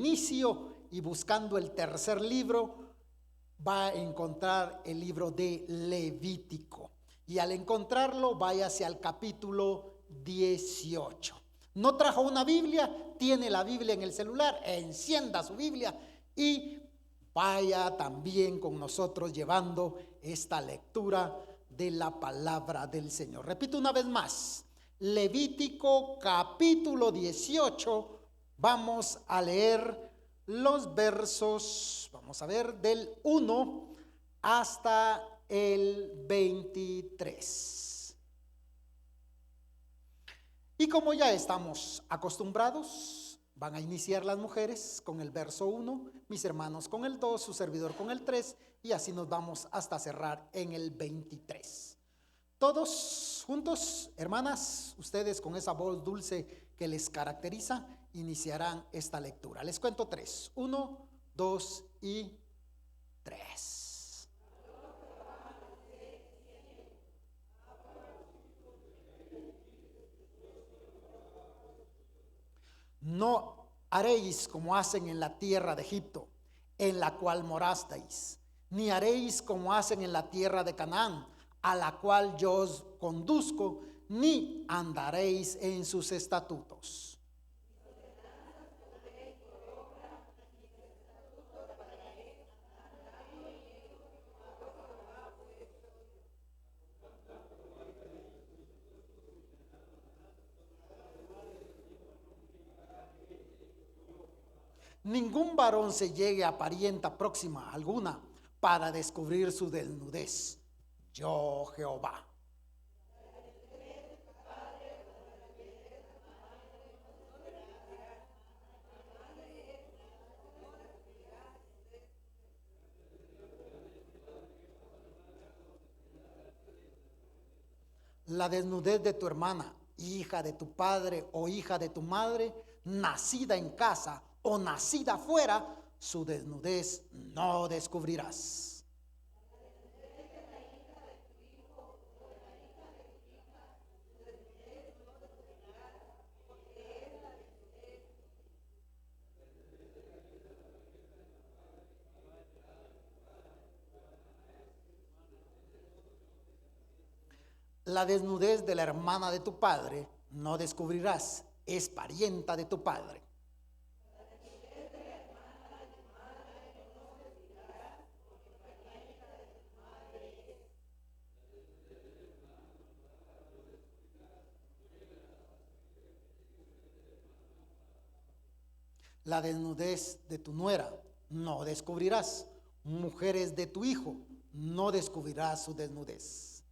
inicio y buscando el tercer libro, va a encontrar el libro de Levítico. Y al encontrarlo, váyase al capítulo 18. ¿No trajo una Biblia? Tiene la Biblia en el celular, encienda su Biblia y vaya también con nosotros llevando esta lectura de la palabra del Señor. Repito una vez más, Levítico capítulo 18, vamos a leer los versos, vamos a ver, del 1 hasta el 23. Y como ya estamos acostumbrados, van a iniciar las mujeres con el verso 1, mis hermanos con el 2, su servidor con el 3, y así nos vamos hasta cerrar en el 23. Todos juntos, hermanas, ustedes con esa voz dulce que les caracteriza, iniciarán esta lectura. Les cuento 3, 1, 2 y 3. No haréis como hacen en la tierra de Egipto, en la cual morasteis, ni haréis como hacen en la tierra de Canaán, a la cual yo os conduzco, ni andaréis en sus estatutos. Ningún varón se llegue a parienta próxima alguna para descubrir su desnudez. Yo, Jehová. La desnudez de tu hermana, hija de tu padre o hija de tu madre, nacida en casa o nacida fuera, su desnudez no descubrirás. La desnudez de la hermana de tu padre no descubrirás, es parienta de tu padre. La desnudez de tu nuera no descubrirás, mujeres de tu hijo no descubrirás su desnudez.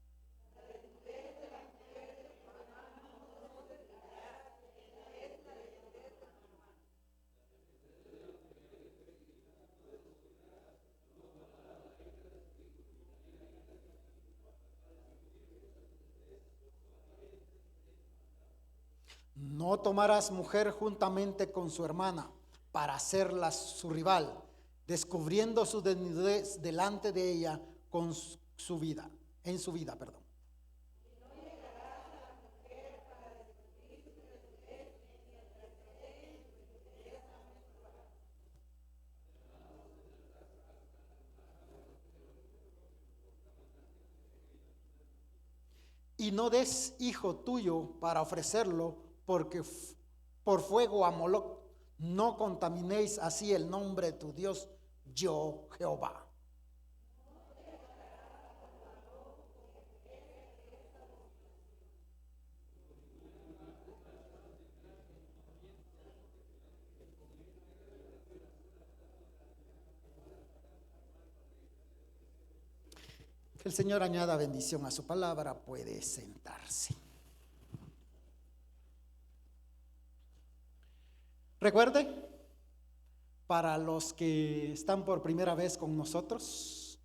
No tomarás mujer juntamente con su hermana para hacerla su rival, descubriendo su desnudez delante de ella con su vida, en su vida, perdón. Y no des hijo tuyo para ofrecerlo, porque por fuego a Moloc, no contaminéis así el nombre de tu Dios, yo Jehová. Que el Señor añada bendición a su palabra. Puede sentarse. Recuerde, para los que están por primera vez con nosotros,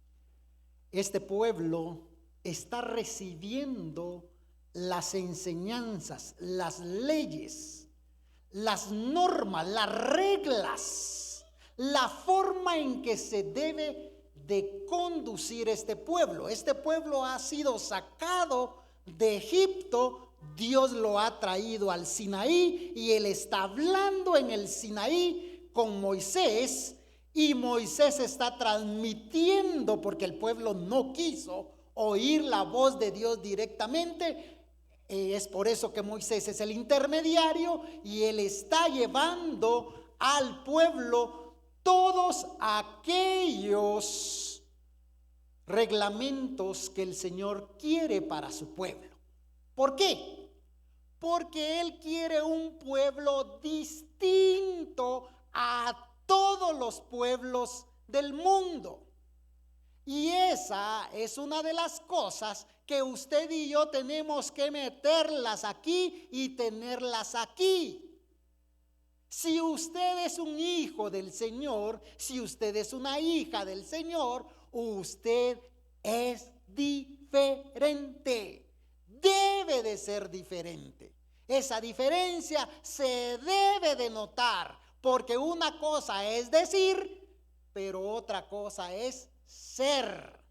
este pueblo está recibiendo las enseñanzas, las leyes, las normas, las reglas, la forma en que se debe de conducir este pueblo. Este pueblo ha sido sacado de Egipto. Dios lo ha traído al Sinaí y él está hablando en el Sinaí con Moisés, y Moisés está transmitiendo porque el pueblo no quiso oír la voz de Dios directamente. Es por eso que Moisés es el intermediario y él está llevando al pueblo todos aquellos reglamentos que el Señor quiere para su pueblo. ¿Por qué? Porque Él quiere un pueblo distinto a todos los pueblos del mundo. Y esa es una de las cosas que usted y yo tenemos que meterlas aquí y tenerlas aquí. Si usted es un hijo del Señor, si usted es una hija del Señor, usted es diferente. Debe de ser diferente. Esa diferencia se debe de notar, porque una cosa es decir, pero otra cosa es ser.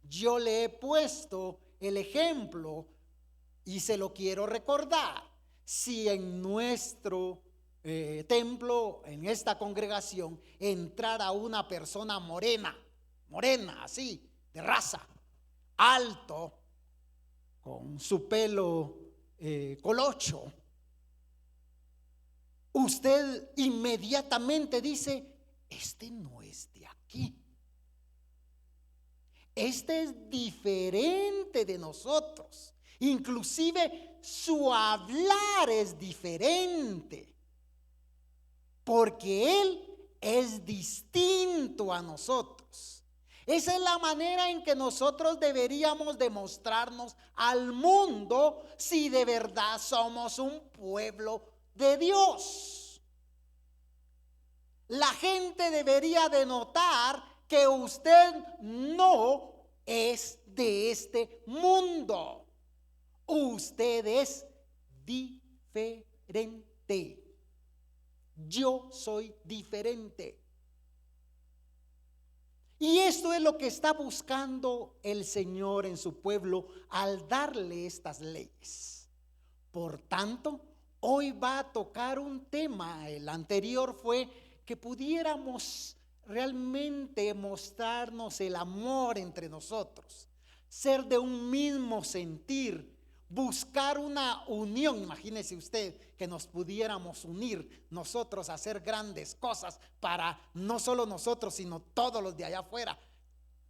Yo le he puesto el ejemplo y se lo quiero recordar. Si en nuestro templo, en esta congregación, entrara una persona morena, así, de raza, alto, con su pelo colocho, usted inmediatamente dice: este no es de aquí, este es diferente de nosotros. Inclusive su hablar es diferente, porque él es distinto a nosotros. Esa es la manera en que nosotros deberíamos demostrarnos al mundo si de verdad somos un pueblo de Dios. La gente debería de notar que usted no es de este mundo. Usted es diferente. Yo soy diferente. Y esto es lo que está buscando el Señor en su pueblo al darle estas leyes. Por tanto, hoy va a tocar un tema. El anterior fue que pudiéramos realmente mostrarnos el amor entre nosotros, ser de un mismo sentir, buscar una unión. Imagínese usted que nos pudiéramos unir nosotros a hacer grandes cosas para no solo nosotros, sino todos los de allá afuera.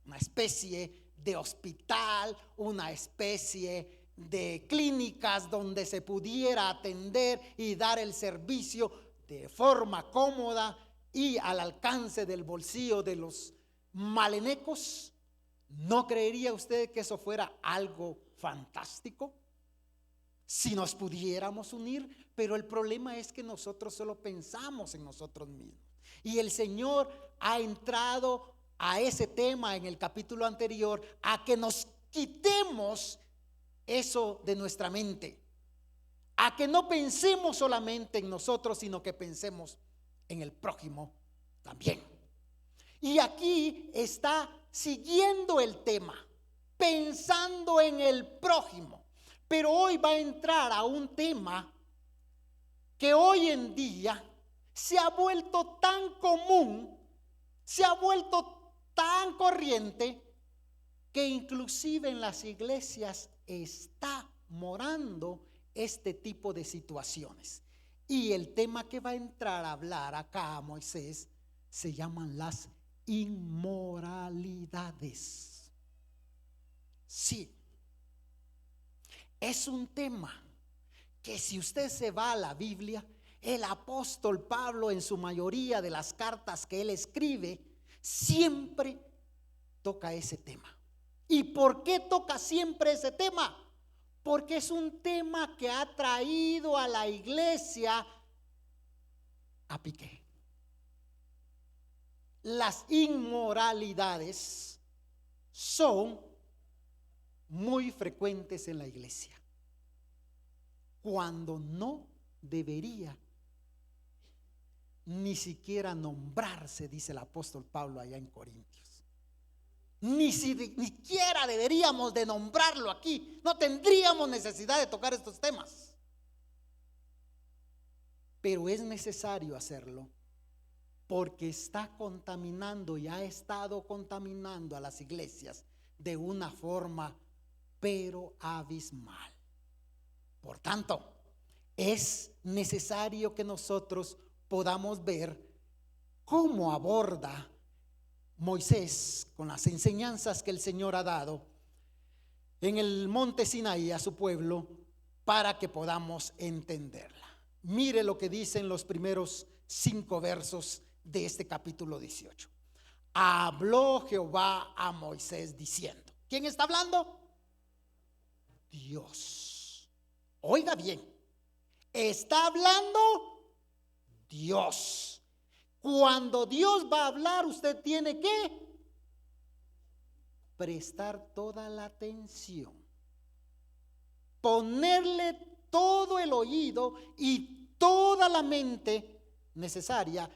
Una especie de hospital, una especie de clínicas donde se pudiera atender y dar el servicio de forma cómoda y al alcance del bolsillo de los malenecos. ¿No creería usted que eso fuera algo fantástico? Si nos pudiéramos unir, pero el problema es que nosotros solo pensamos en nosotros mismos. Y el Señor ha entrado a ese tema en el capítulo anterior, a que nos quitemos eso de nuestra mente, a que no pensemos solamente en nosotros, sino que pensemos en el prójimo también. Y aquí está siguiendo el tema, pensando en el prójimo. Pero hoy va a entrar a un tema que hoy en día se ha vuelto tan común, se ha vuelto tan corriente, que inclusive en las iglesias está morando este tipo de situaciones. Y el tema que va a entrar a hablar acá a Moisés se llaman las inmoralidades. Sí. Es un tema que, si usted se va a la Biblia, el apóstol Pablo, en su mayoría de las cartas que él escribe, siempre toca ese tema. ¿Y por qué toca siempre ese tema? Porque es un tema que ha traído a la iglesia a pique. Las inmoralidades son muy frecuentes en la iglesia, cuando no debería ni siquiera nombrarse, dice el apóstol Pablo allá en Corintios. Ni siquiera deberíamos de nombrarlo aquí. No tendríamos necesidad de tocar estos temas, pero es necesario hacerlo porque está contaminando y ha estado contaminando a las iglesias de una forma pero abismal. Por tanto, es necesario que nosotros podamos ver cómo aborda Moisés con las enseñanzas que el Señor ha dado en el monte Sinaí a su pueblo, para que podamos entenderla. Mire lo que dicen los primeros 5 versos de este capítulo 18. Habló Jehová a Moisés diciendo. ¿Quién está hablando? Dios. Oiga bien, está hablando Dios. Cuando Dios va a hablar, usted tiene que prestar toda la atención, ponerle todo el oído y toda la mente necesaria,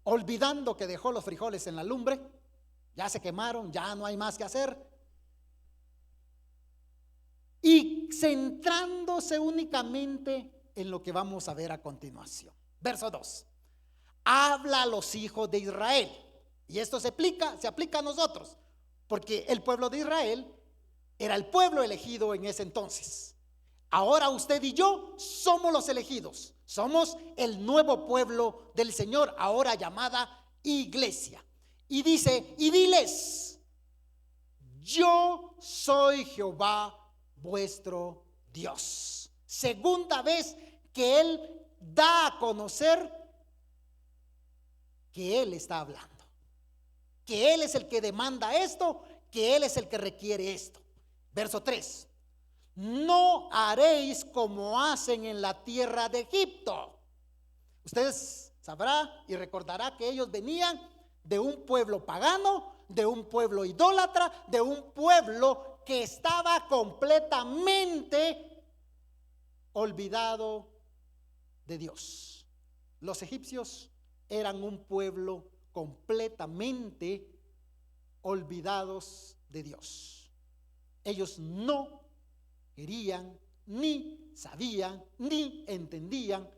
olvidando que dejó los frijoles en la lumbre, ya se quemaron, ya no hay más que hacer, y centrándose únicamente en lo que vamos a ver a continuación. Verso 2. Habla a los hijos de Israel. Y esto se aplica a nosotros, porque el pueblo de Israel era el pueblo elegido en ese entonces. Ahora usted y yo somos los elegidos, somos el nuevo pueblo del Señor, ahora llamada iglesia. Y dice, y diles, yo soy Jehová vuestro Dios. Segunda vez que Él da a conocer que Él está hablando, que Él es el que demanda esto, que Él es el que requiere esto. Verso 3. No haréis como hacen en la tierra de Egipto. Ustedes sabrá y recordará que ellos venían de un pueblo pagano, de un pueblo idólatra, de un pueblo que estaba completamente olvidado de Dios. Los egipcios eran un pueblo completamente olvidados de Dios. Ellos no querían, ni sabían, ni entendían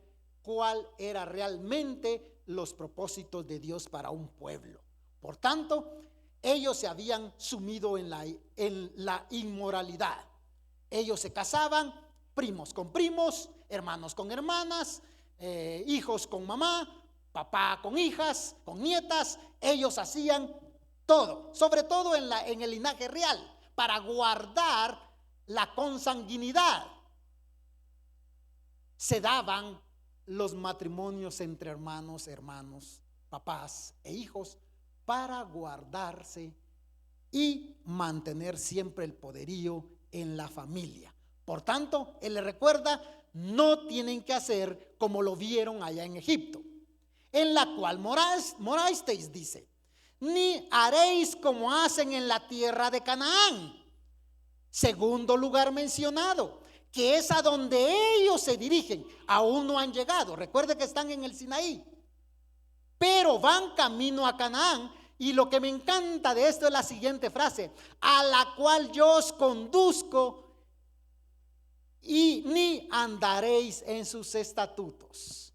cuál era realmente los propósitos de Dios para un pueblo. Por tanto, ellos se habían sumido en la inmoralidad. Ellos se casaban, primos con primos, hermanos con hermanas, hijos con mamá, papá con hijas, con nietas. Ellos hacían todo, sobre todo en el linaje real, para guardar la consanguinidad. Se daban los matrimonios entre hermanos, papás e hijos, para guardarse y mantener siempre el poderío en la familia. Por tanto, él le recuerda, no tienen que hacer como lo vieron allá en Egipto, en la cual morasteis, dice, ni haréis como hacen en la tierra de Canaán. Segundo lugar mencionado, que es a donde ellos se dirigen. Aún no han llegado, recuerde que están en el Sinaí, pero van camino a Canaán. Y lo que me encanta de esto es la siguiente frase: a la cual yo os conduzco, y ni andaréis en sus estatutos.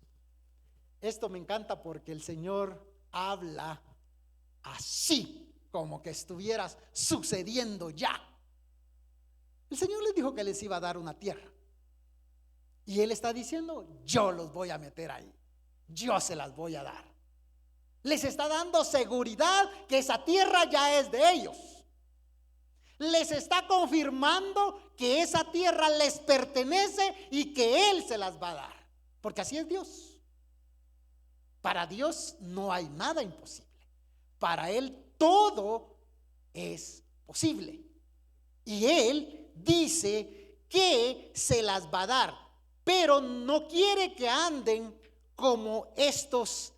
Esto me encanta porque el Señor habla así, como que estuviera sucediendo ya. El Señor les dijo que les iba a dar una tierra, y Él está diciendo, yo los voy a meter ahí, yo se las voy a dar. Les está dando seguridad que esa tierra ya es de ellos. Les está confirmando que esa tierra les pertenece y que Él se las va a dar, porque así es Dios. Para Dios no hay nada imposible. Para Él todo es posible. Y Él dice que se las va a dar, pero no quiere que anden como estos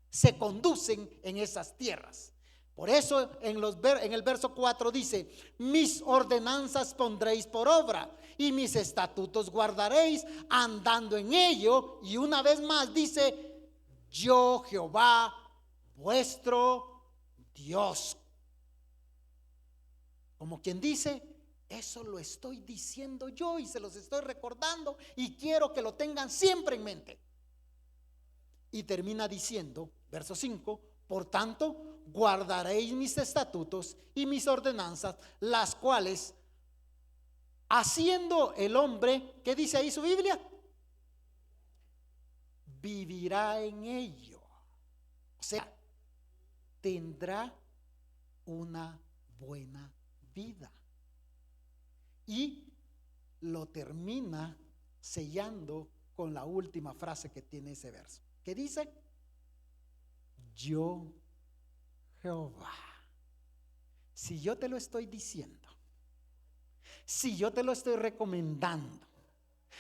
se conducen en esas tierras. Por eso en el verso 4 dice, mis ordenanzas pondréis por obra y mis estatutos guardaréis andando en ello. Y una vez más dice, yo Jehová vuestro Dios. Como quien dice, eso lo estoy diciendo yo y se los estoy recordando y quiero que lo tengan siempre en mente. Y termina diciendo, verso 5, por tanto, guardaréis mis estatutos y mis ordenanzas, las cuales haciendo el hombre, ¿qué dice ahí su Biblia? Vivirá en ello. O sea, tendrá una buena vida. Y lo termina sellando con la última frase que tiene ese verso, que dice: yo, Jehová. Si yo te lo estoy diciendo, si yo te lo estoy recomendando,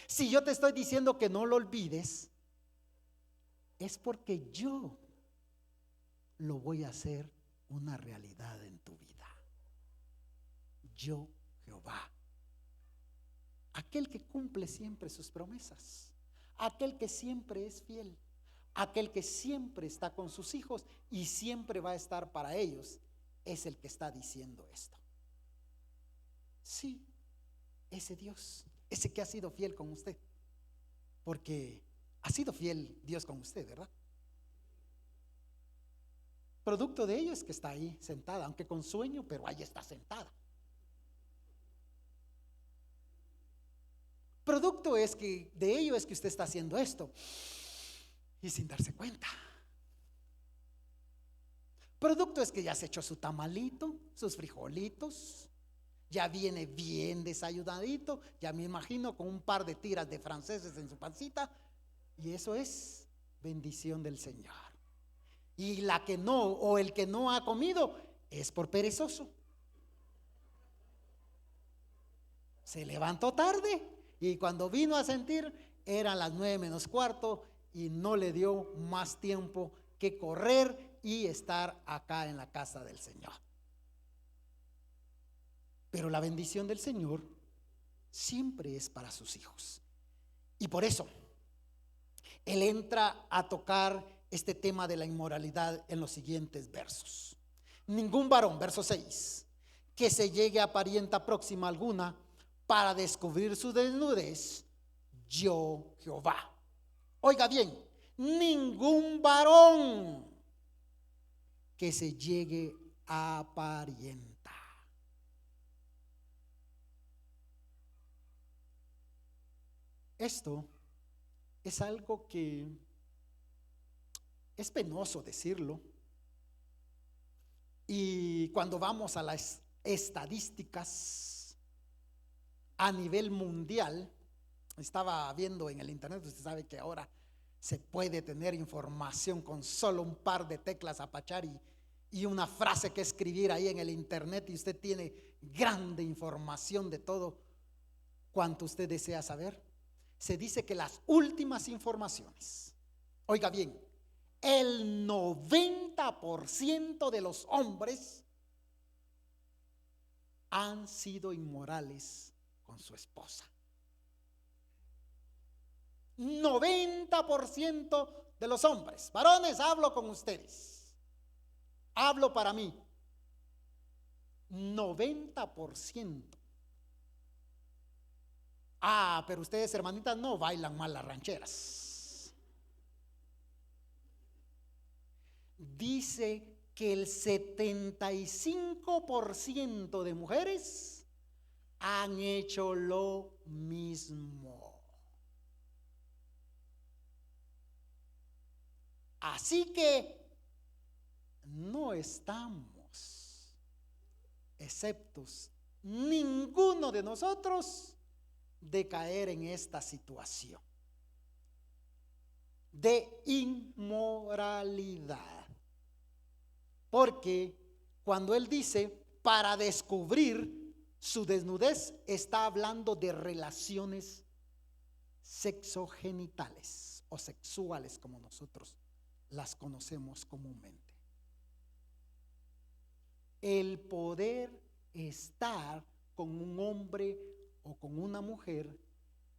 si yo te estoy diciendo que no lo olvides, es porque yo lo voy a hacer una realidad en tu vida. Yo, Jehová, aquel que cumple siempre sus promesas, aquel que siempre es fiel, aquel que siempre está con sus hijos y siempre va a estar para ellos, es el que está diciendo esto. Sí, ese Dios, ese que ha sido fiel con usted, porque ha sido fiel Dios con usted, ¿verdad? Producto de ello es que está ahí sentada, aunque con sueño, pero ahí está sentada. Producto es que de ello es que usted está haciendo esto y sin darse cuenta. Producto es que ya se echó su tamalito, sus frijolitos, ya viene bien desayunadito, ya me imagino con un par de tiras de franceses en su pancita, y eso es bendición del Señor. Y la que no, o el que no ha comido, es por perezoso. Se levantó tarde y cuando vino a sentir eran las 9:15 y no le dio más tiempo que correr y estar acá en la casa del Señor. Pero la bendición del Señor siempre es para sus hijos. Y por eso Él entra a tocar este tema de la inmoralidad en los siguientes versos. Ningún varón, verso 6, que se llegue a parienta próxima alguna para descubrir su desnudez, yo Jehová. Oiga bien, ningún varón que se llegue a parienta. Esto es algo que es penoso decirlo, y cuando vamos a las estadísticas a nivel mundial, estaba viendo en el internet, usted sabe que ahora se puede tener información con solo un par de teclas a apachar y una frase que escribir ahí en el internet, y usted tiene grande información de todo cuanto usted desea saber. Se dice que las últimas informaciones, oiga bien, el 90% de los hombres han sido inmorales con su esposa. 90% de los hombres, varones, hablo con ustedes, hablo para mí, 90%. Pero ustedes, hermanitas, no bailan mal las rancheras. Dice que el 75% de mujeres han hecho lo mismo. Así que no estamos exceptos ninguno de nosotros de caer en esta situación de inmoralidad. Porque cuando él dice para descubrir su desnudez, está hablando de relaciones sexogenitales o sexuales, como nosotros las conocemos comúnmente. El poder estar con un hombre o con una mujer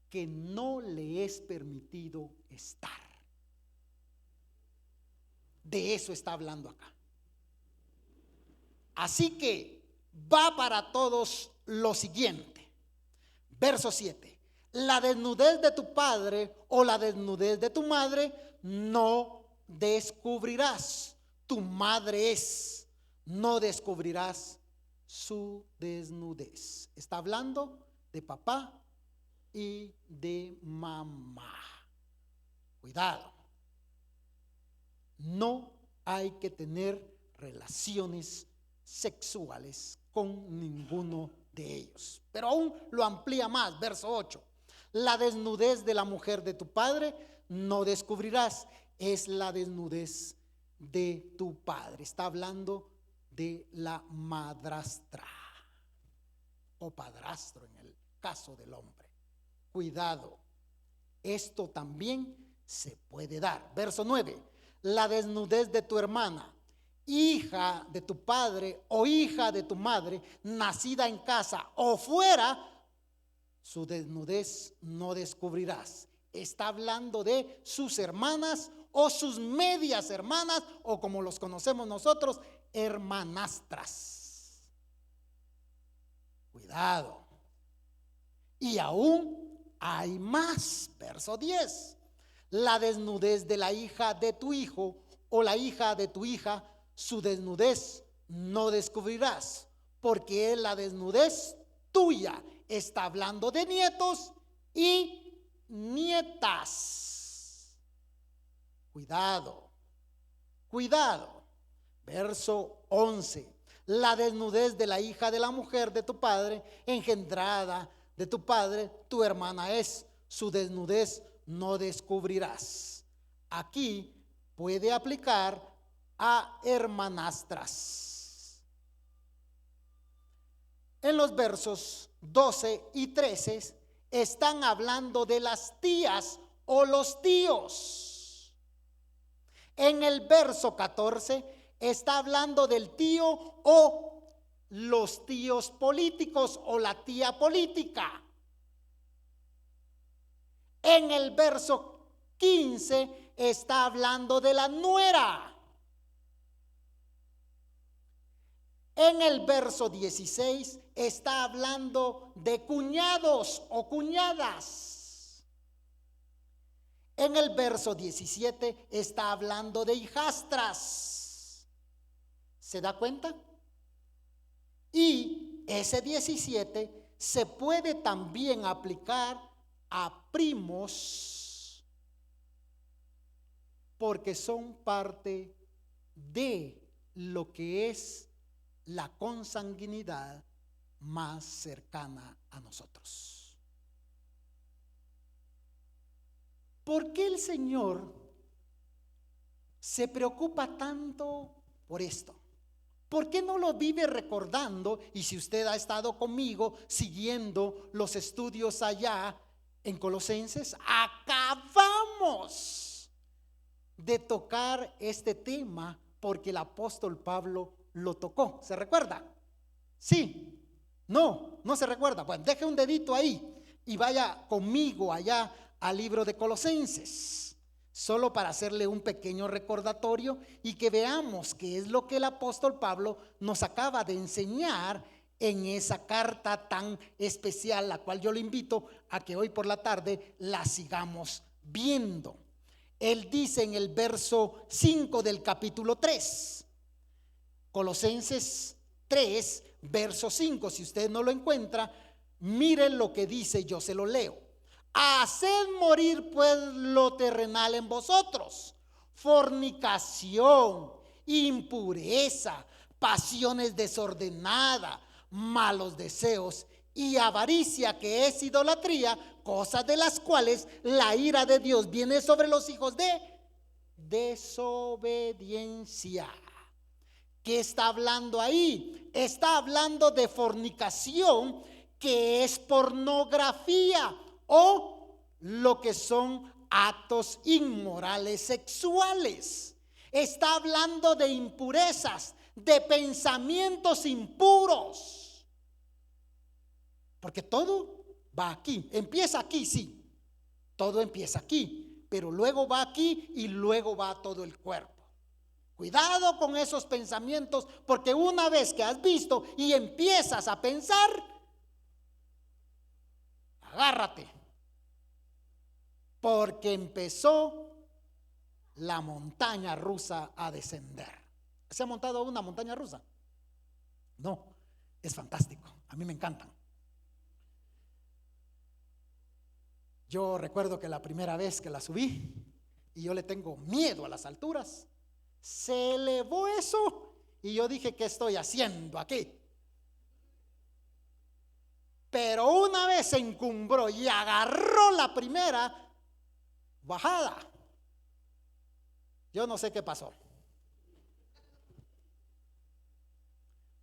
que no le es permitido estar. De eso está hablando acá. Así que va para todos lo siguiente. Verso 7. La desnudez de tu padre o la desnudez de tu madre no descubrirás. Tu madre es, no descubrirás su desnudez. Está hablando de papá y de mamá. Cuidado. No hay que tener relaciones sexuales con ninguno de ellos. Pero aún lo amplía más, verso 8. La desnudez de la mujer de tu padre no descubrirás, es la desnudez de tu padre. Está hablando de la madrastra o padrastro en el caso del hombre. Cuidado, esto también se puede dar. Verso 9, la desnudez de tu hermana, hija de tu padre o hija de tu madre, nacida en casa o fuera, su desnudez no descubrirás. Está hablando de sus hermanas o sus medias hermanas, o como los conocemos nosotros, hermanastras. Cuidado. Y aún hay más. Verso 10. La desnudez de la hija de tu hijo o la hija de tu hija, su desnudez no descubrirás, porque es la desnudez tuya. Está hablando de nietos y nietas. Cuidado, cuidado. Verso 11. La desnudez de la hija de la mujer de tu padre, engendrada de tu padre, tu hermana es, su desnudez no descubrirás. Aquí puede aplicar a hermanastras. En los versos 12 y 13 están hablando de las tías o los tíos. En el verso 14 está hablando del tío o los tíos políticos o la tía política. En el verso 15 está hablando de la nuera. En el verso 16 está hablando de cuñados o cuñadas. En el verso 17 está hablando de hijastras. ¿Se da cuenta? Y ese 17 se puede también aplicar a primos, porque son parte de lo que es la consanguinidad más cercana a nosotros. ¿Por qué el Señor se preocupa tanto por esto? ¿Por qué no lo vive recordando? Y si usted ha estado conmigo siguiendo los estudios allá en Colosenses, acabamos de tocar este tema porque el apóstol Pablo lo tocó. ¿Se recuerda? Sí. No se recuerda. Bueno, deje un dedito ahí y vaya conmigo allá al libro de Colosenses, solo para hacerle un pequeño recordatorio y que veamos qué es lo que el apóstol Pablo nos acaba de enseñar en esa carta tan especial, la cual yo le invito a que hoy por la tarde la sigamos viendo. Él dice en el verso 5 del capítulo 3, Colosenses 3, verso 5, si usted no lo encuentra, miren lo que dice, yo se lo leo. Haced morir pues lo terrenal en vosotros: fornicación, impureza, pasiones desordenadas, malos deseos y avaricia, que es idolatría, cosas de las cuales la ira de Dios viene sobre los hijos de desobediencia. ¿Qué está hablando ahí? Está hablando de fornicación, que es pornografía o lo que son actos inmorales sexuales. Está hablando de impurezas, de pensamientos impuros. Porque todo va aquí, empieza aquí, sí, todo empieza aquí, pero luego va aquí y luego va a todo el cuerpo. Cuidado con esos pensamientos, porque una vez que has visto y empiezas a pensar, agárrate, porque empezó la montaña rusa a descender. ¿Se ha montado una montaña rusa? No, es fantástico, a mí me encantan. Yo recuerdo que la primera vez que la subí, y yo le tengo miedo a las alturas, se elevó eso y yo dije, ¿qué estoy haciendo aquí? Pero una vez se encumbró y agarró la primera bajada, yo no sé qué pasó.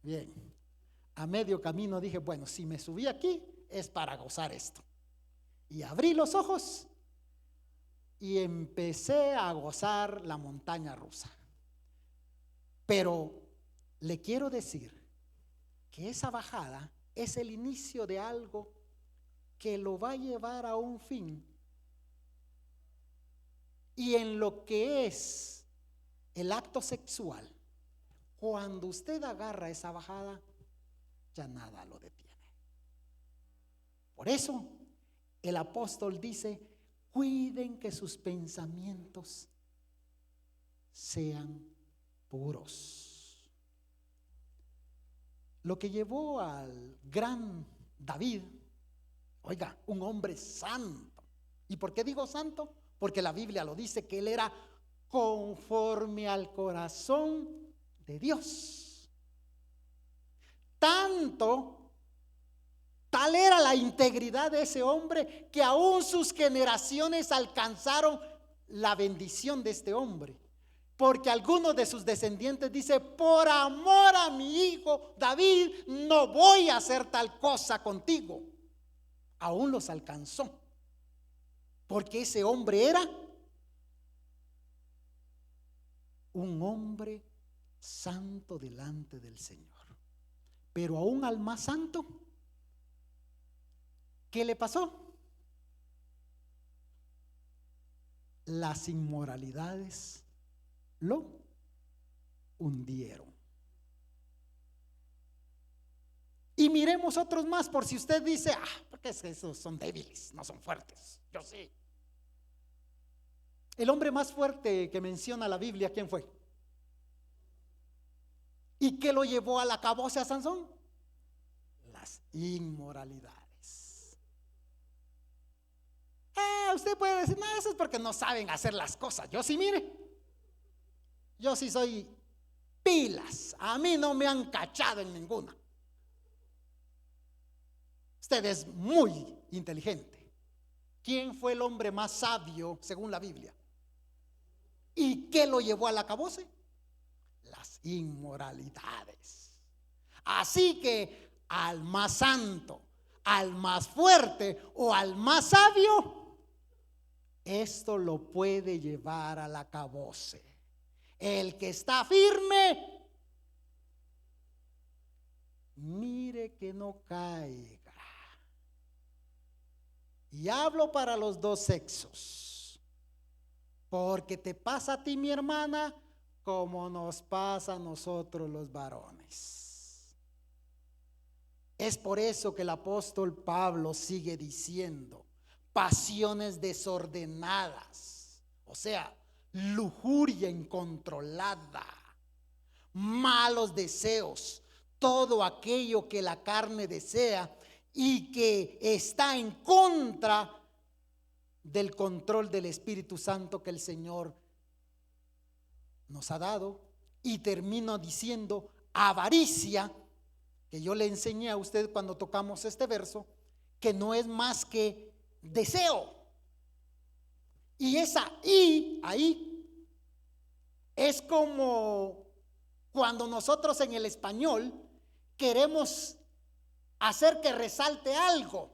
Bien, a medio camino dije, bueno, si me subí aquí es para gozar esto. Y abrí los ojos y empecé a gozar la montaña rusa. Pero le quiero decir que esa bajada es el inicio de algo que lo va a llevar a un fin. Y en lo que es el acto sexual, cuando usted agarra esa bajada, ya nada lo detiene. Por eso el apóstol dice, cuiden que sus pensamientos sean puros. Lo que llevó al gran David, oiga, un hombre santo. ¿Y por qué digo santo? Porque la Biblia lo dice, que él era conforme al corazón de Dios. Tal era la integridad de ese hombre, que aún sus generaciones alcanzaron la bendición de este hombre. Porque algunos de sus descendientes dice, por amor a mi hijo David, no voy a hacer tal cosa contigo. Aún los alcanzó. Porque ese hombre era un hombre santo delante del Señor. Pero aún al más santo, ¿qué le pasó? Las inmoralidades lo hundieron. Y miremos otros más, por si usted dice, porque es que esos son débiles, no son fuertes. Yo sí. El hombre más fuerte que menciona la Biblia, ¿quién fue? ¿Y qué lo llevó al acabose a Sansón? Las inmoralidades. Usted puede decir, no, eso es porque no saben hacer las cosas. Yo sí, mire, yo sí soy pilas. A mí no me han cachado en ninguna. Usted es muy inteligente. ¿Quién fue el hombre más sabio según la Biblia? ¿Y qué lo llevó al acabose? Las inmoralidades. Así que al más santo, al más fuerte o al más sabio, esto lo puede llevar al acabose. El que está firme, mire que no caiga. Y hablo para los dos sexos, porque te pasa a ti, mi hermana, como nos pasa a nosotros los varones. Es por eso que el apóstol Pablo sigue diciendo, pasiones desordenadas, o sea, lujuria incontrolada, malos deseos, todo aquello que la carne desea y que está en contra del control del Espíritu Santo que el Señor nos ha dado. Y termino diciendo avaricia, que yo le enseñé a usted cuando tocamos este verso, que no es más que deseo. Y esa "y" ahí es como cuando nosotros en el español queremos hacer que resalte algo.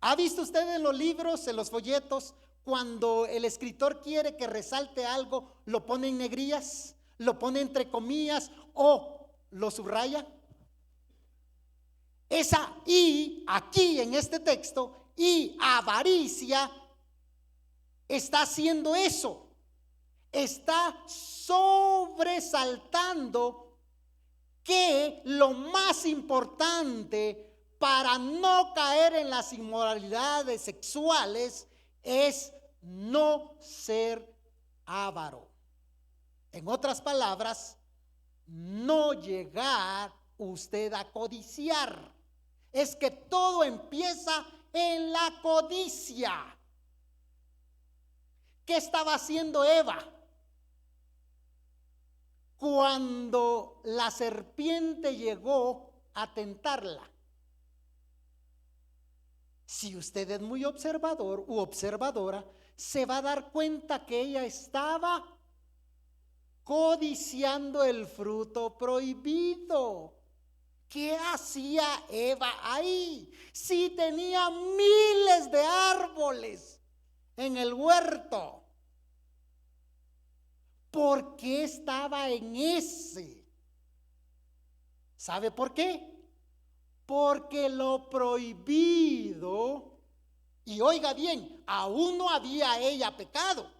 ¿Ha visto usted en los libros, en los folletos, cuando el escritor quiere que resalte algo, lo pone en negrillas, lo pone entre comillas o lo subraya? Esa "y" aquí en este texto, y avaricia, está haciendo eso. Está sobresaltando que lo más importante para no caer en las inmoralidades sexuales es no ser avaro. En otras palabras, no llegar usted a codiciar. Es que todo empieza en la codicia. ¿Qué estaba haciendo Eva cuando la serpiente llegó a tentarla? Si usted es muy observador u observadora, se va a dar cuenta que ella estaba codiciando el fruto prohibido. ¿Qué hacía Eva ahí? Si tenía miles de árboles en el huerto. ¿Por qué estaba en ese? ¿Sabe por qué? Porque lo prohibido, y oiga bien, aún no había ella pecado.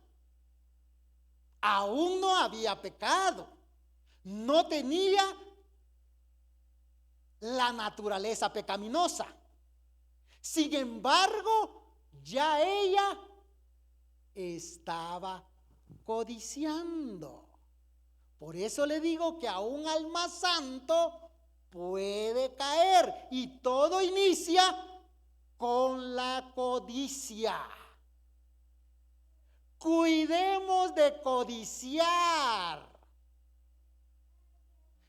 Aún no había pecado. No tenía la naturaleza pecaminosa. Sin embargo, ya ella estaba codiciando. Por eso le digo que aún al más santo puede caer, y todo inicia con la codicia. Cuidemos de codiciar.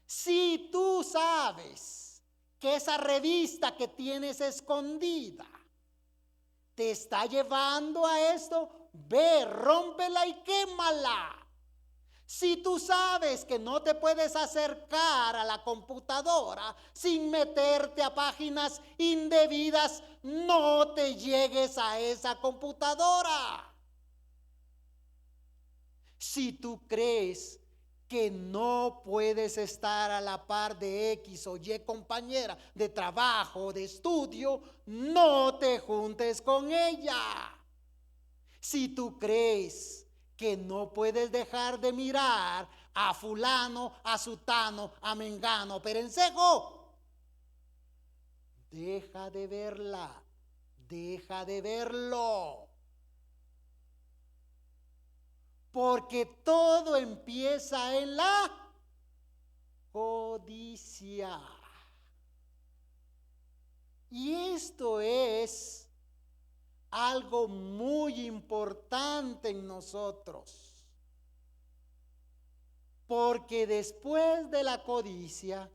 Si tú sabes que esa revista que tienes escondida te está llevando a esto, ve, rómpela y quémala. Si tú sabes que no te puedes acercar a la computadora sin meterte a páginas indebidas, no te llegues a esa computadora. Si tú crees que no puedes estar a la par de X o Y compañera de trabajo o de estudio, no te juntes con ella. Si tú crees que no puedes dejar de mirar a fulano, a sutano, a mengano, perencejo, deja de verla, deja de verlo. Porque todo empieza en la codicia. Y esto es algo muy importante en nosotros. Porque después de la codicia,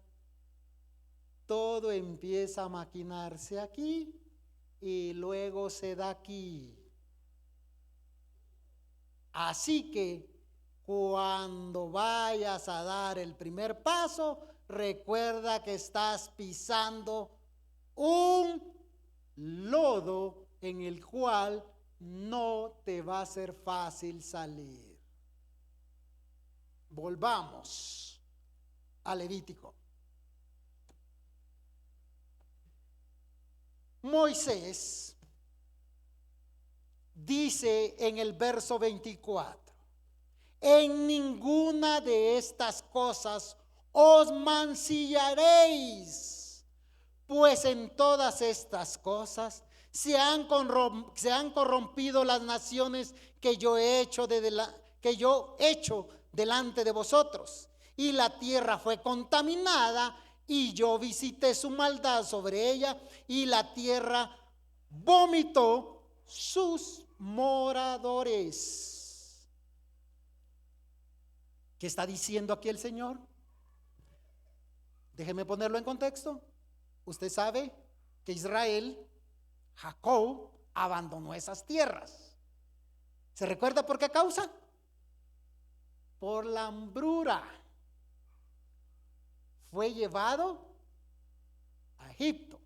todo empieza a maquinarse aquí y luego se da aquí. Así que cuando vayas a dar el primer paso, recuerda que estás pisando un lodo en el cual no te va a ser fácil salir. Volvamos a Levítico. Moisés dice en el verso 24: en ninguna de estas cosas os mancillaréis, pues en todas estas cosas se han corrompido las naciones que yo he hecho delante de vosotros, y la tierra fue contaminada, y yo visité su maldad sobre ella, y la tierra vomitó sus moradores. ¿Qué está diciendo aquí el Señor? Déjeme ponerlo en contexto. Usted sabe que Israel, Jacob, abandonó esas tierras. ¿Se recuerda por qué causa? Por la hambrura. Fue llevado a Egipto.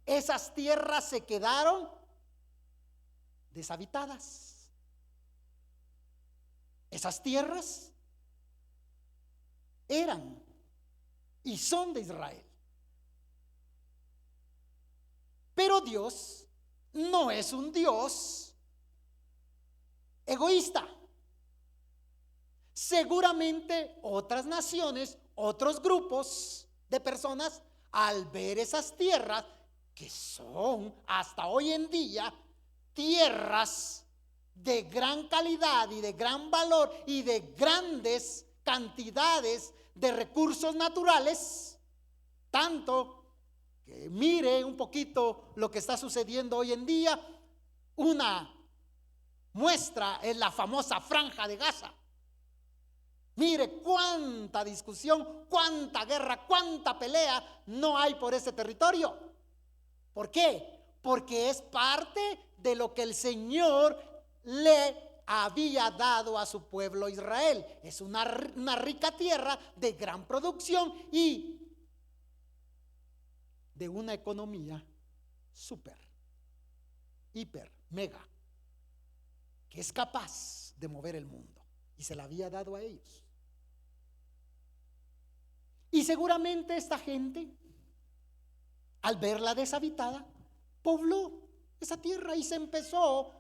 Esas tierras se quedaron deshabitadas. Esas tierras eran y son de Israel. Pero Dios no es un Dios egoísta. Seguramente otras naciones, otros grupos de personas, al ver esas tierras que son hasta hoy en día tierras de gran calidad y de gran valor y de grandes cantidades de recursos naturales, tanto que mire un poquito lo que está sucediendo hoy en día. Una muestra es la famosa Franja de Gaza. Mire cuánta discusión, cuánta guerra, cuánta pelea no hay por ese territorio. ¿Por qué? Porque es parte de lo que el Señor le había dado a su pueblo Israel. Es una rica tierra de gran producción y de una economía súper, hiper, mega, que es capaz de mover el mundo, y se la había dado a ellos. Y seguramente esta gente, al verla deshabitada, pobló esa tierra y se empezó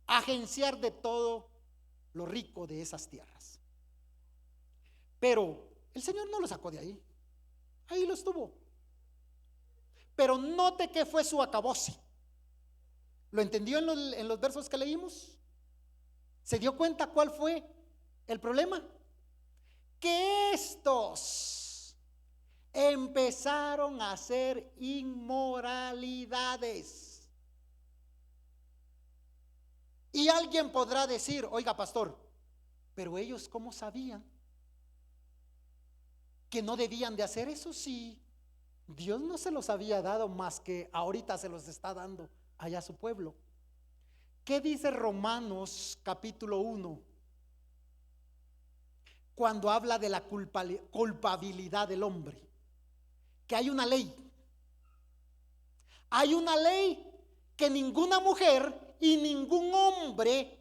a agenciar de todo lo rico de esas tierras. Pero el Señor no lo sacó de ahí, ahí lo estuvo. Pero note que fue su acabose. ¿Lo entendió en los versos que leímos? ¿Se dio cuenta cuál fue el problema? Que estos empezaron a hacer inmoralidades. Y alguien podrá decir: oiga, pastor, pero ellos ¿cómo sabían que no debían de hacer eso? Si Dios no se los había dado, más que ahorita se los está dando allá a su pueblo. ¿Qué dice Romanos capítulo 1? Cuando habla de la culpabilidad del hombre, que hay una ley. Hay una ley que ninguna mujer y ningún hombre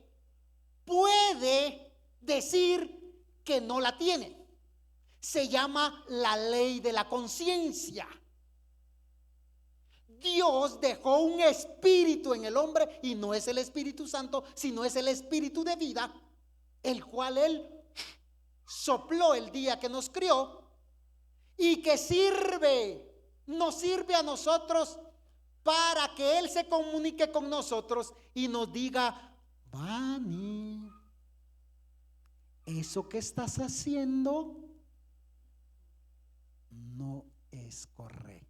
puede decir que no la tiene. Se llama la ley de la conciencia. Dios dejó un espíritu en el hombre, y no es el Espíritu Santo, sino es el espíritu de vida, el cual Él sopló el día que nos crió, y que nos sirve a nosotros para que Él se comunique con nosotros y nos diga: Vani, eso que estás haciendo no es correcto.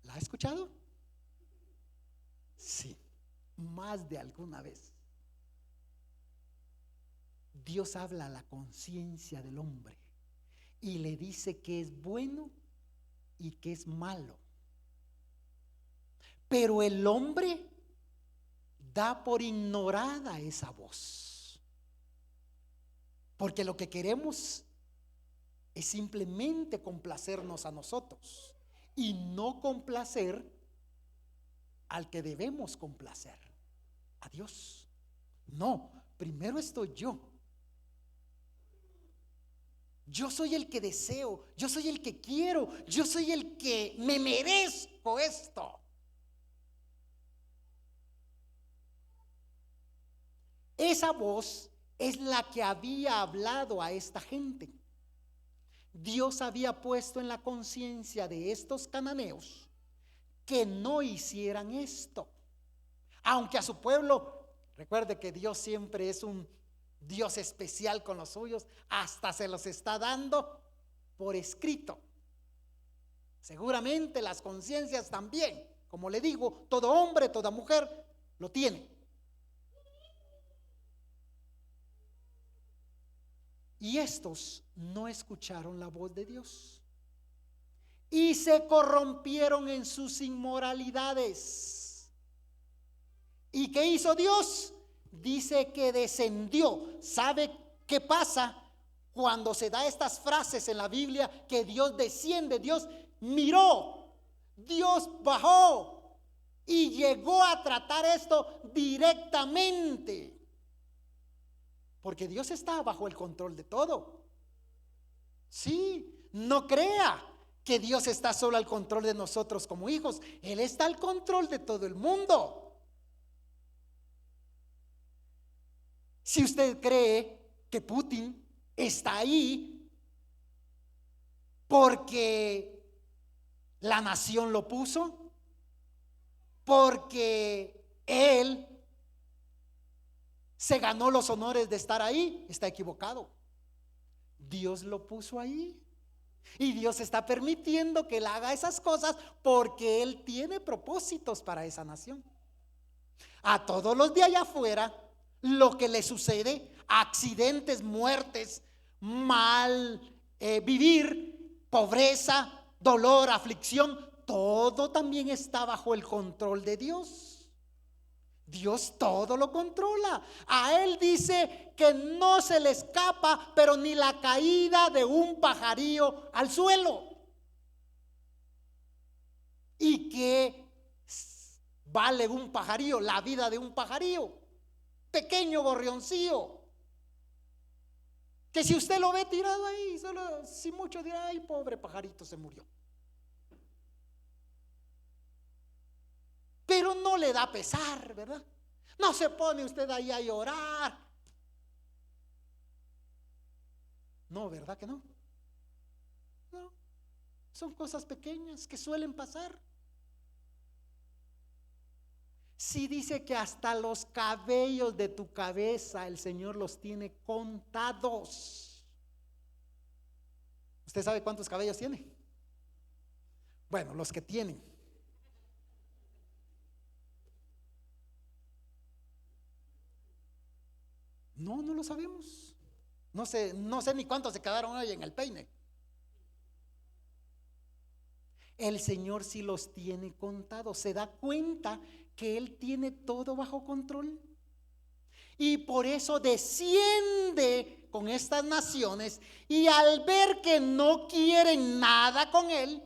¿La ha escuchado? Sí, más de alguna vez. Dios habla a la conciencia del hombre y le dice que es bueno y que es malo. Pero el hombre da por ignorada esa voz, porque lo que queremos es simplemente complacernos a nosotros y no complacer al que debemos complacer, a Dios. No, primero estoy yo. Yo soy el que deseo, yo soy el que quiero, yo soy el que me merezco esto. Esa voz es la que había hablado a esta gente. Dios había puesto en la conciencia de estos cananeos que no hicieran esto. Aunque a su pueblo, recuerde que Dios siempre es un Dios especial con los suyos, hasta se los está dando por escrito. Seguramente las conciencias también, como le digo, todo hombre, toda mujer lo tiene. Y estos no escucharon la voz de Dios y se corrompieron en sus inmoralidades. ¿Y qué hizo Dios? Dice que descendió. ¿Sabe qué pasa cuando se da estas frases en la Biblia? Que Dios desciende, Dios miró, Dios bajó y llegó a tratar esto directamente. Porque Dios está bajo el control de todo. Sí, no crea que Dios está solo al control de nosotros como hijos. Él está al control de todo el mundo. Si usted cree que Putin está ahí porque la nación lo puso, porque él se ganó los honores de estar ahí, está equivocado. Dios lo puso ahí. Y Dios está permitiendo que él haga esas cosas porque él tiene propósitos para esa nación. A todos los de allá afuera, lo que le sucede, accidentes, muertes, mal vivir, pobreza, dolor, aflicción, todo también está bajo el control de Dios. Dios todo lo controla. A él dice que no se le escapa, pero ni la caída de un pajarillo al suelo. ¿Y qué vale un pajarillo? La vida de un pajarillo, pequeño gorrioncillo, que si usted lo ve tirado ahí, solo si mucho dirá, ay, pobre pajarito, se murió. Pero no le da pesar, ¿verdad? No se pone usted ahí a llorar. No, ¿verdad que no? No, son cosas pequeñas que suelen pasar. Si dice que hasta los cabellos de tu cabeza el Señor los tiene contados. ¿Usted sabe cuántos cabellos tiene? Bueno, los que tienen. No, no lo sabemos. No sé ni cuántos se quedaron hoy en el peine. El Señor sí los tiene contados. Se da cuenta que Él tiene todo bajo control. Y por eso desciende con estas naciones. Y al ver que no quieren nada con Él,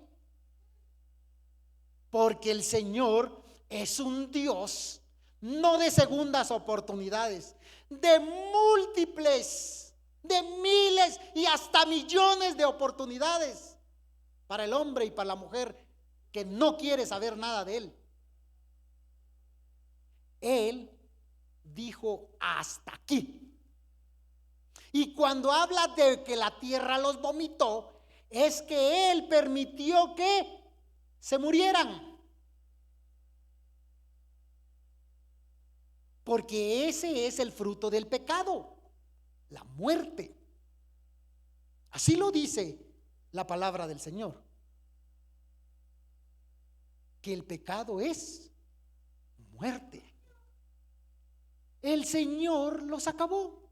porque el Señor es un Dios no de segundas oportunidades, de múltiples, de miles y hasta millones de oportunidades para el hombre y para la mujer que no quiere saber nada de Él. Él dijo hasta aquí. Y cuando habla de que la tierra los vomitó, es que Él permitió que se murieran. Porque ese es el fruto del pecado, la muerte. Así lo dice la palabra del Señor, que el pecado es muerte. El Señor los acabó,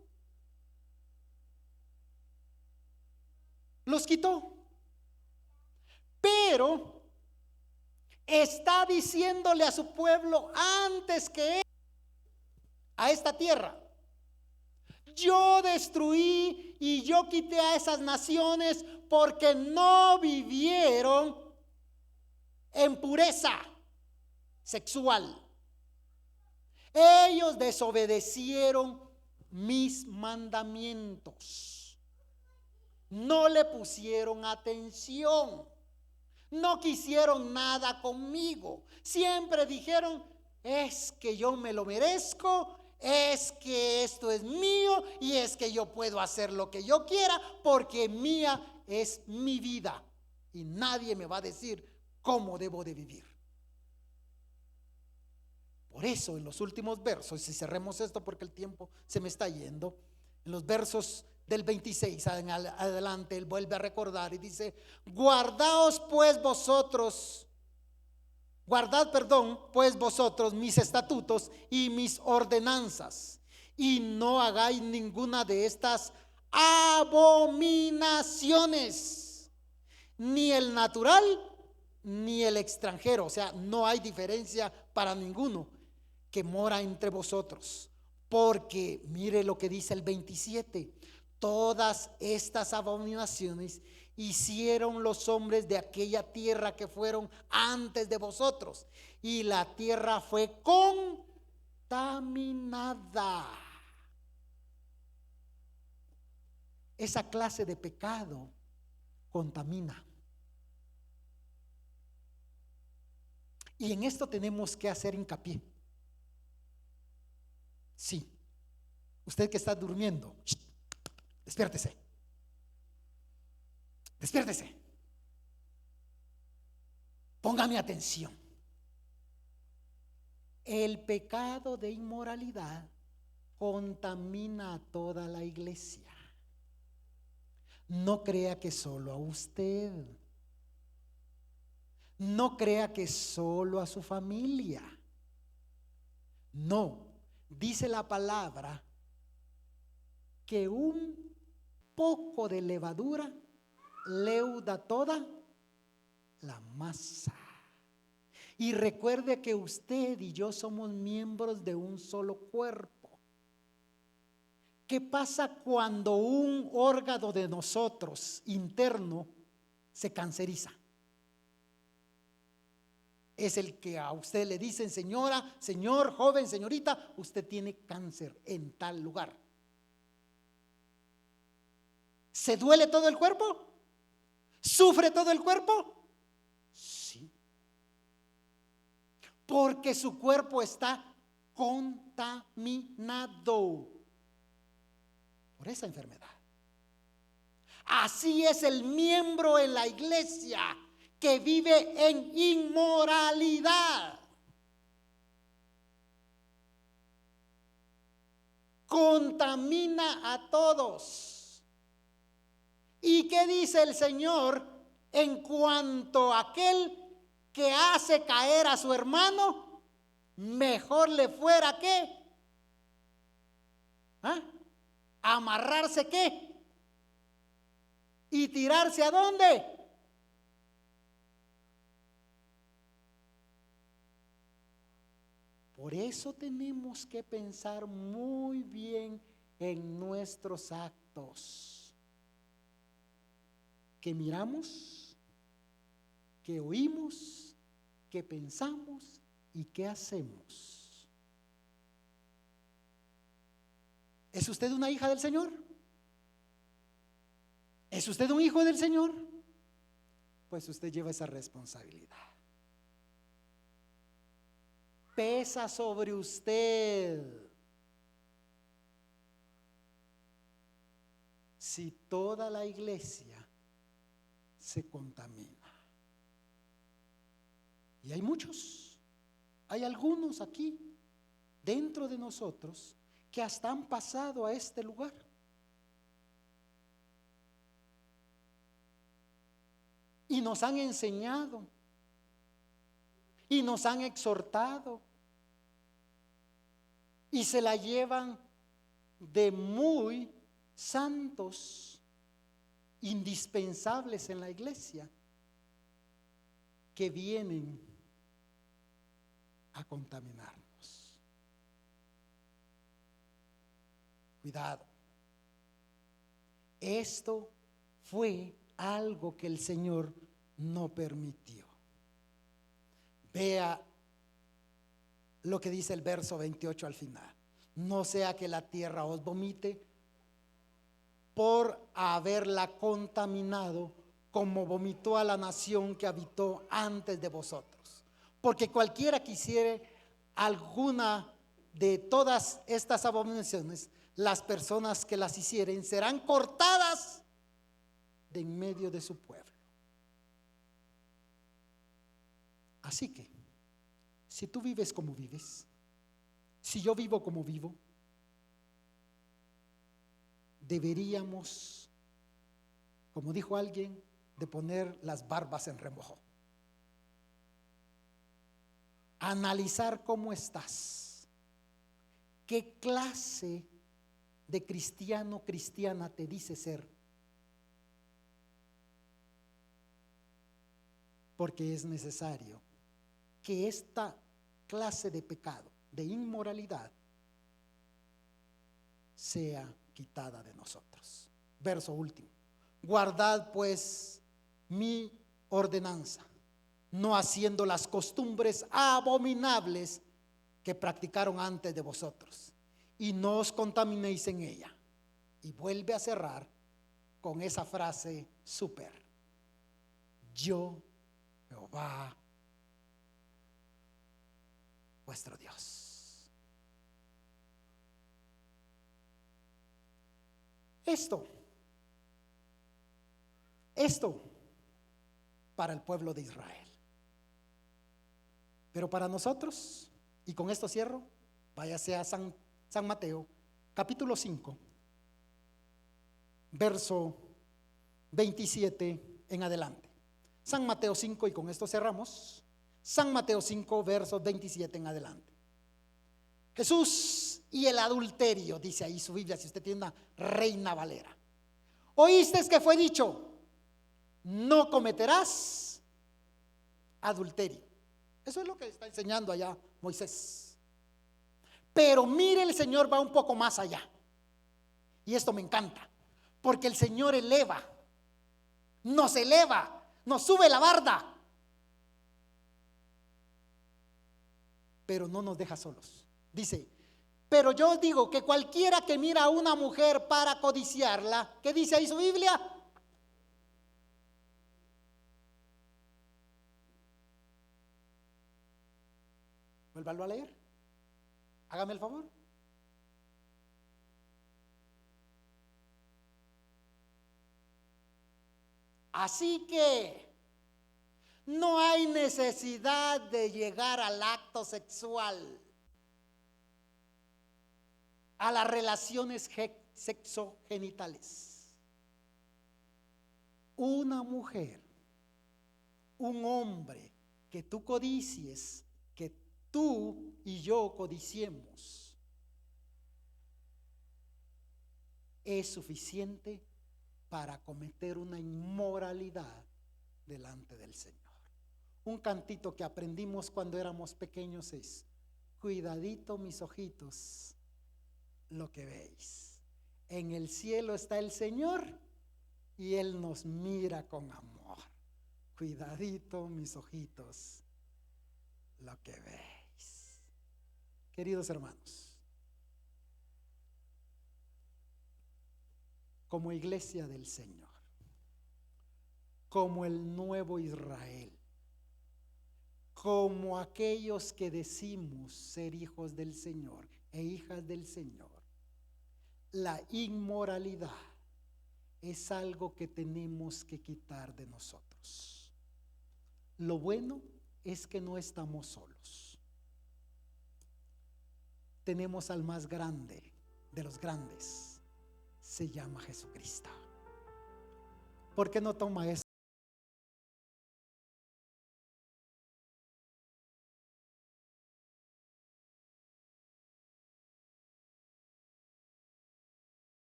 los quitó, pero está diciéndole a su pueblo antes que él, a esta tierra: yo destruí y yo quité a esas naciones porque no vivieron en pureza sexual. Ellos desobedecieron mis mandamientos, no le pusieron atención, no quisieron nada conmigo. Siempre dijeron: es que yo me lo merezco, es que esto es mío y es que yo puedo hacer lo que yo quiera porque mía es mi vida y nadie me va a decir cómo debo de vivir. Por eso en los últimos versos, si cerremos esto porque el tiempo se me está yendo, en los versos del 26 en adelante, él vuelve a recordar y dice: guardad pues vosotros mis estatutos y mis ordenanzas, y no hagáis ninguna de estas abominaciones, ni el natural ni el extranjero, o sea, no hay diferencia para ninguno que mora entre vosotros. Porque mire lo que dice el 27: todas estas abominaciones hicieron los hombres de aquella tierra que fueron antes de vosotros, y la tierra fue contaminada. Esa clase de pecado contamina. Y en esto tenemos que hacer hincapié. Sí, usted que está durmiendo, despiértese. Despiértese. Póngame atención. El pecado de inmoralidad contamina a toda la iglesia. No crea que solo a usted. No crea que solo a su familia. No, dice la palabra que un poco de levadura leuda toda la masa. Y recuerde que usted y yo somos miembros de un solo cuerpo. ¿Qué pasa cuando un órgano de nosotros interno se canceriza? Es el que a usted le dicen: señora, señor, joven, señorita, usted tiene cáncer en tal lugar. ¿Se duele todo el cuerpo? ¿Sufre todo el cuerpo? Sí. Porque su cuerpo está contaminado por esa enfermedad. Así es el miembro en la iglesia que vive en inmoralidad. Contamina a todos. ¿Y qué dice el Señor en cuanto a aquel que hace caer a su hermano? Mejor le fuera ¿qué? Amarrarse ¿qué? Y tirarse ¿a dónde? Por eso tenemos que pensar muy bien en nuestros actos. Que miramos, que oímos, que pensamos y que hacemos. ¿Es usted una hija del Señor? ¿Es usted un hijo del Señor? Pues usted lleva esa responsabilidad. Pesa sobre usted. Si toda la iglesia se contamina. Y hay muchos, hay algunos aquí dentro de nosotros que hasta han pasado a este lugar. Y nos han enseñado y nos han exhortado y se la llevan de muy santos, indispensables en la iglesia, que vienen a contaminarnos. Cuidado. Esto fue algo que el Señor no permitió. Vea lo que dice el verso 28 al final. No sea que la tierra os vomite por haberla contaminado, como vomitó a la nación que habitó antes de vosotros. Porque cualquiera que hiciere alguna de todas estas abominaciones, las personas que las hicieren serán cortadas de en medio de su pueblo. Así que, si tú vives como vives, si yo vivo como vivo, deberíamos, como dijo alguien, de poner las barbas en remojo. Analizar cómo estás, qué clase de cristiano, cristiana te dice ser. Porque es necesario que esta clase de pecado, de inmoralidad, sea quitada de nosotros. Verso último. Guardad pues mi ordenanza, no haciendo las costumbres abominables que practicaron antes de vosotros, y no os contaminéis en ella. Y vuelve a cerrar con esa frase súper: yo, Jehová, vuestro Dios. Esto para el pueblo de Israel. Pero para nosotros, Y con esto cierro. Váyase a San Mateo, capítulo 5, verso 27 en adelante. San Mateo 5, y con esto cerramos. San Mateo 5, versos 27 en adelante. Jesús y el adulterio, dice ahí su Biblia, si usted tiene una Reina Valera. Oíste que fue dicho: no cometerás adulterio. Eso es lo que está enseñando allá Moisés. Pero mire, el Señor va un poco más allá. Y esto me encanta, porque el Señor eleva, nos sube la barda, pero no nos deja solos. Dice: pero yo os digo que cualquiera que mira a una mujer para codiciarla, ¿qué dice ahí su Biblia? Vuélvalo a leer. Hágame el favor. Así que no hay necesidad de llegar al acto sexual, a las relaciones sexogenitales. Una mujer, un hombre que tú codicies, que tú y yo codiciemos, es suficiente para cometer una inmoralidad delante del Señor. Un cantito que aprendimos cuando éramos pequeños es: cuidadito mis ojitos, lo que veis. En el cielo está el Señor y Él nos mira con amor. Cuidadito mis ojitos, lo que veis. Queridos hermanos, como iglesia del Señor, como el nuevo Israel, como aquellos que decimos ser hijos del Señor e hijas del Señor, la inmoralidad es algo que tenemos que quitar de nosotros. Lo bueno es que no estamos solos. Tenemos al más grande de los grandes, se llama Jesucristo. ¿Por qué no toma eso?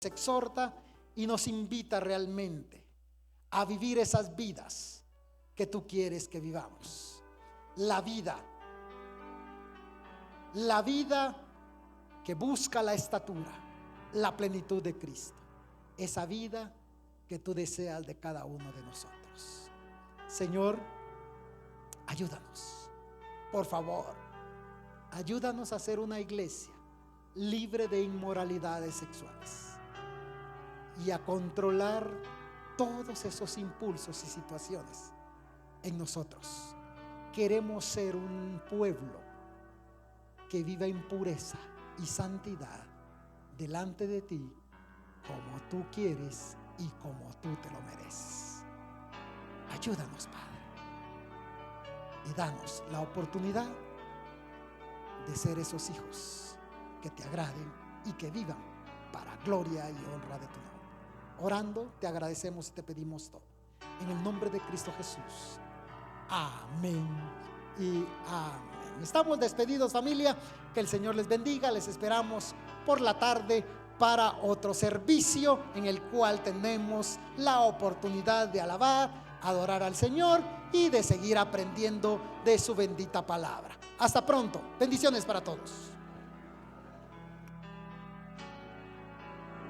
Se exhorta y nos invita realmente a vivir esas vidas que tú quieres que vivamos. La vida que busca la estatura, la plenitud de Cristo. Esa vida que tú deseas de cada uno de nosotros. Señor, ayúdanos, por favor, ayúdanos a ser una iglesia libre de inmoralidades sexuales y a controlar todos esos impulsos y situaciones en nosotros. Queremos ser un pueblo que viva en pureza y santidad delante de ti, como tú quieres y como tú te lo mereces. Ayúdanos, Padre, y danos la oportunidad de ser esos hijos que te agraden y que vivan para gloria y honra de tu nombre. Orando, te agradecemos y te pedimos todo en el nombre de Cristo Jesús. Amén y amén. Estamos despedidos, familia. Que el Señor les bendiga. Les esperamos por la tarde para otro servicio en el cual tenemos la oportunidad de alabar, adorar al Señor y de seguir aprendiendo de su bendita palabra. Hasta pronto. Bendiciones para todos.